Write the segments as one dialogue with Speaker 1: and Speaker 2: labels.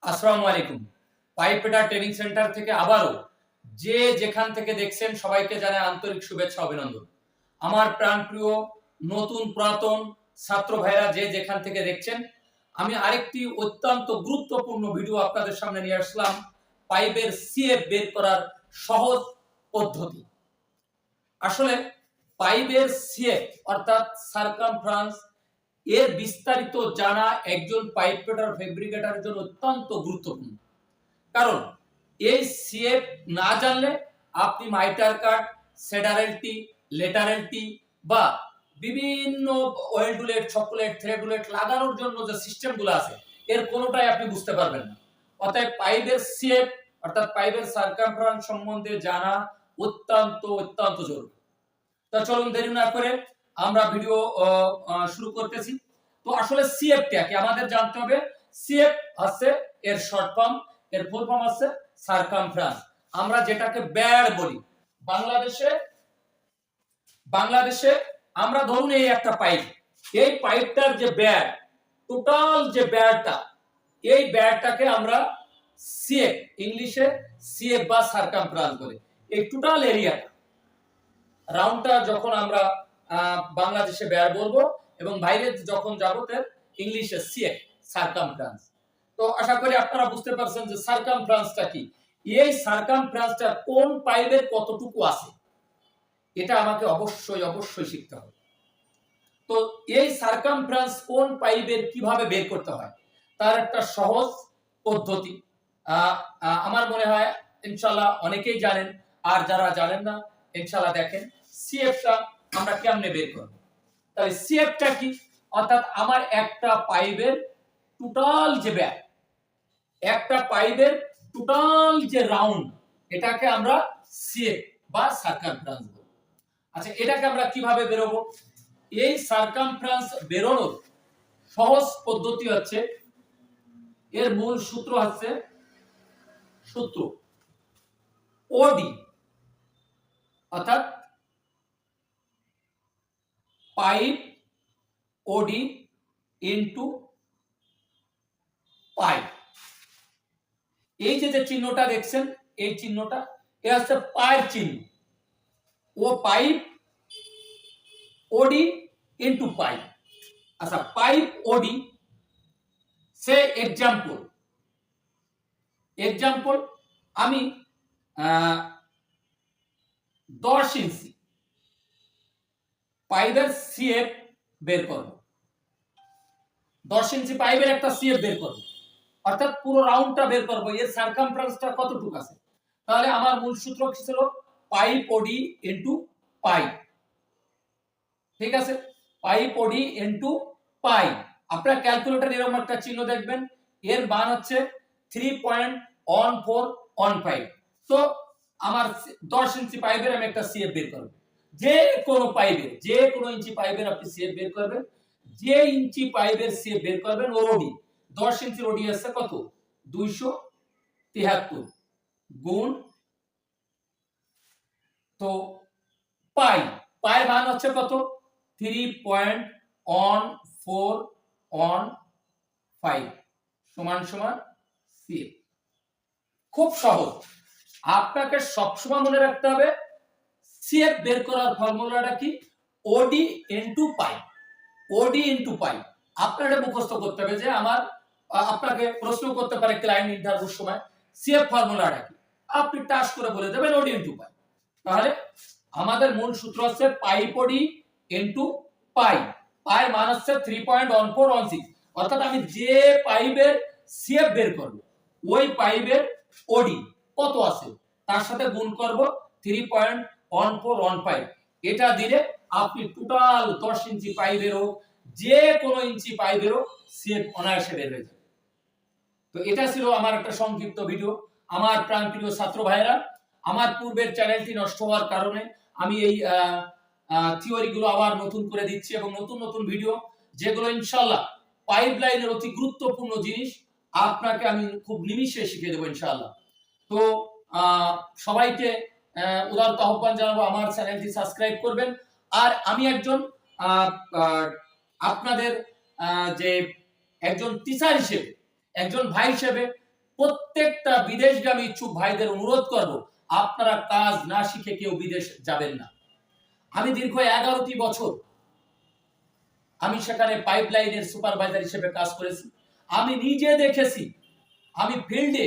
Speaker 1: আসসালামু আলাইকুম। Pipe fitter training centre থেকে আবারও যে যেখান থেকে দেখছেন সবাইকে জানাই আন্তরিক শুভেচ্ছা অভিনন্দন। আমার প্রাণপ্রিয় নতুন পুরাতন ছাত্র ভাইরা যে যেখান থেকে দেখছেন, আমি আরেকটি অত্যন্ত গুরুত্বপূর্ণ ভিডিও আপনাদের সামনে নিয়ে আসলাম। পাইপের সিএফ বের করার সহজ পদ্ধতি। আসলে পাইপের সিএফ অর্থাৎ সার্কামফারেন্স এর বিস্তারিত জানা একজন পাইপ ফিটার ফেব্রিকেটরের জন্য অত্যন্ত গুরুত্বপূর্ণ। কারণ এই সিএফ না জানলে আপনি মাইটার কাট, সেডারেলটি, লেটারেলটি বা বিভিন্ন ওয়েলডুলেট, চকোলেট, থ্রেডুলেট লাগানোর জন্য যে সিস্টেমগুলো আছে এর কোনোটাই আপনি বুঝতে পারবেন না। অতএব পাইপের সিএফ অর্থাৎ পাইপের সার্কামফারেন্স সম্বন্ধে জানা অত্যন্ত জরুরি। তো চলুন দেরি না করে আমরা ভিডিও শুরু করতেছি। তো আসলে সিএফটা কি আমাদের জানতে হবে। সিএফ হচ্ছে এর শর্ট ফর্ম, এর ফুল ফর্ম হচ্ছে সার্কামফারেন্স। আমরা যেটাকে ব্যাড বলি। বাংলাদেশে আমরা ধরুন এই একটা পাইপ, এই পাইপটার যে ব্যাড, টোটাল যে ব্যাডটা, এই ব্যাডটাকে আমরা সিএফ, ইংলিশে সিএফ বা সার্কামফারেন্স বলি। এই টোটাল এরিয়াটা, রাউন্ডটা যখন আমরা বাংলাদেশে ব্যার বলবো এবং বাইরে যখন যাব তার ইংলিশে সিএফ, সার্কামফারেন্স। তো আশা করি আপনারা বুঝতে পারছেন যে সার্কামফারেন্সটা কি। এই সার্কামফারেন্সটা কোন পাইপের কতটুকু আছে এটা আমাকে অবশ্যই শিখতে হবে। তো এই সার্কামফারেন্স কোন পাইপের কিভাবে বের করতে হয় তার একটা সহজ পদ্ধতি আমার মনে হয় ইনশাআল্লাহ অনেকেই জানেন, আর যারা জানেন না ইনশাআল্লাহ দেখেন সিএফটা আমরা কেমনে বের করব। তাহলে সিএফটা কি, অর্থাৎ আমার একটা পাইপের টোটাল যে ব্যাক, একটা পাইপের টোটাল যে রাউন্ড, এটাকে আমরা সিএফ বা সার্কামফারেন্স বলি। আচ্ছা, এটাকে আমরা কিভাবে বেরোবো? এই সার্কামফারেন্স বেরোনোর সহজ পদ্ধতি হচ্ছে, এর মূল সূত্র হচ্ছে ওডি, অর্থাৎ পাইপ ওডি ইনটু পাইপ। এই যে চিহ্নটা দেখছেন, এই চিহ্নটা এ হচ্ছে পায়ের চিহ্ন। ও পাইপ ওডি ইনটু পাইপ। আচ্ছা, পাইপ ওডি সে এক্সাম্পল আমি 10 ইঞ্চি পাইপের সিএফ বের করব। 10 ইঞ্চি পাইপের একটা সিএফ বের করব, অর্থাৎ পুরো রাউন্ডটা বের করব, এর সার্কামফারেন্সটা কতটুকু আছে। তাহলে আমার মূল সূত্র কি ছিল? পাইপ ওডি ইনটু পাইপ। ঠিক আছে, পাইপ ওডি ইনটু পাইপ। আপনারা ক্যালকুলেটর এরকম একটা চিহ্ন দেখবেন, এর মান হচ্ছে 3.1415। তো আমার 10 ইঞ্চি পাইপের আমি একটা সিএফ বের করব। যে কোনো পাইপের, যে কোনো ইঞ্চি পাইপের আপনি সিএফ বের করবেন। যে ইঞ্চি পাইপের সিএফ বের করবেন ওর ওডি, 10 ইঞ্চির ওডি আছে কত? 273 গুণ, তো পায়ের মান হচ্ছে কত? 3.1415 সমান সমান সিএফ। খুব সহজ, আপনাকে সবসময় মনে রাখতে হবে সিএফ বের করার ফর্মুলাটা কি? ওডি ইনটু পাই। ওডি ইনটু পাই আপনাকে মুখস্থ করতে হবে। যে আপনাকে প্রশ্ন করতে পারে ক্লায়েন্ট ইন্টারভিউর সময় সিএফ ফর্মুলাটা কি, আপনি টাচ করে বলে দেবেন ওডি ইনটু পাই। তাহলে আমাদের মূল সূত্র হচ্ছে পাইপ ওডি ইনটু পাই। পায়ের মান হচ্ছে 3.1416, অর্থাৎ আমি যে পাইপের সিএফ বের করব ওই পাইপের ওডি কত আছে তার সাথে গুণ করব 3.1415। এটা দিলে আপনি টোটাল 10 ইঞ্চি পাইপেরও যে কোনো ইঞ্চি পাইপেরও সিএফ অনায়াসে বের হয়ে যাবে। তো এটা ছিল আমার একটা সংক্ষিপ্ত ভিডিও। আমার প্রাণপ্রিয় ছাত্র ভাইরা, আমার পূর্বের চ্যানেলটি নষ্ট হওয়ার কারণে আমি এই থিওরিগুলো আবার নতুন করে দিচ্ছি এবং নতুন ভিডিও, যেগুলো ইনশাআল্লাহ পাইপলাইনের অতি গুরুত্বপূর্ণ জিনিস আপনাকে আমি খুব নিমিষে শিখিয়ে দেবো ইনশাআল্লাহ। তো সবাইকে উদারত আহ্বান জানাবো আমার চ্যানেলটি সাবস্ক্রাইব করবেন। আর আমি একজন আপনাদের যে একজন টিচার হিসেবে, একজন ভাই হিসেবে প্রত্যেকটা বিদেশগামী ইচ্ছুক ভাইদের অনুরোধ করব, আপনারা কাজ না শিখে কেউ বিদেশ যাবেন না। আমি দীর্ঘ 11টি বছর আমি সেখানে পাইপলাইনের সুপারভাইজার হিসেবে কাজ করেছি। আমি নিজে দেখেছি, আমি ফিল্ডে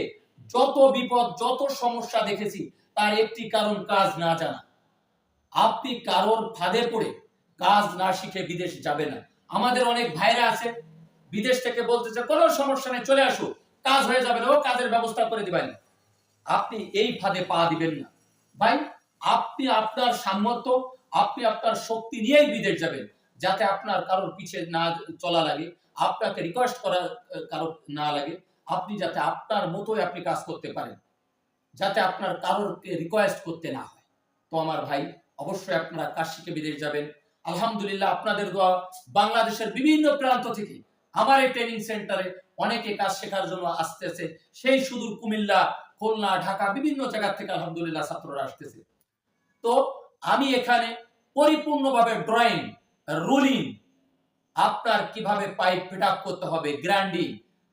Speaker 1: যত বিপদ যত সমস্যা দেখেছি, তার একটি কারণ কাজ না জানা। আপনি কারোর ফাঁদে পড়ে কাজ না শিখে বিদেশ যাবে না। আমাদের অনেক ভাইরা আছে বিদেশ থেকে বলতেছে কোনো সমস্যা নেই, চলে আসো, কাজ হয়ে যাবে, ও কাজের ব্যবস্থা করে দিবেন। আপনি এই ফাঁদে পা দিবেন না ভাই। আপনি আপনার সামর্থ্য, আপনি আপনার শক্তি নিয়েই বিদেশ যাবেন, যাতে আপনার কারোর পিছে না চলা লাগে, আপনাকে রিকোয়েস্ট করা কারো না লাগে। আপনি যাতে আপনার মতোই আপনি কাজ করতে পারেন, যাতে আপনার কারোর রিকোয়েস্ট করতে না হয়। তো আমার ভাই, অবশ্যই আপনারা কাজ শিখে বিদেশ যাবেন। আলহামদুলিল্লাহ, আপনাদের দোয়া বাংলাদেশের বিভিন্ন প্রান্ত থেকে আমার এই ট্রেনিং সেন্টারে অনেকে কাজ শেখার জন্য আসতেছে। সেই সুদূর কুমিল্লা, খুলনা, ঢাকা, বিভিন্ন জায়গা থেকে আলহামদুলিল্লাহ ছাত্ররা আসতেছে। তো আমি এখানে পরিপূর্ণভাবে ড্রয়িং, রুলিং, আপনার কিভাবে পাইপ ফিট আপ করতে হবে, গ্রাইন্ডিং,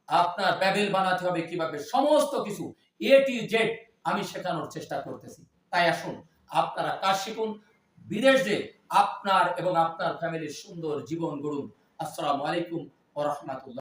Speaker 1: আপনার ব্যাবেল বানাতে হবে কিভাবে, সমস্ত কিছু এ টু জেড আমি শেখানোর চেষ্টা করতেছি। তাই আসুন, আপনারা কাজ শিখুন, বিদেশ যে আপনার এবং আপনার ফ্যামিলির সুন্দর জীবন গড়ুন। আসসালামু আলাইকুম ওয়া রাহমাতুল্লাহ।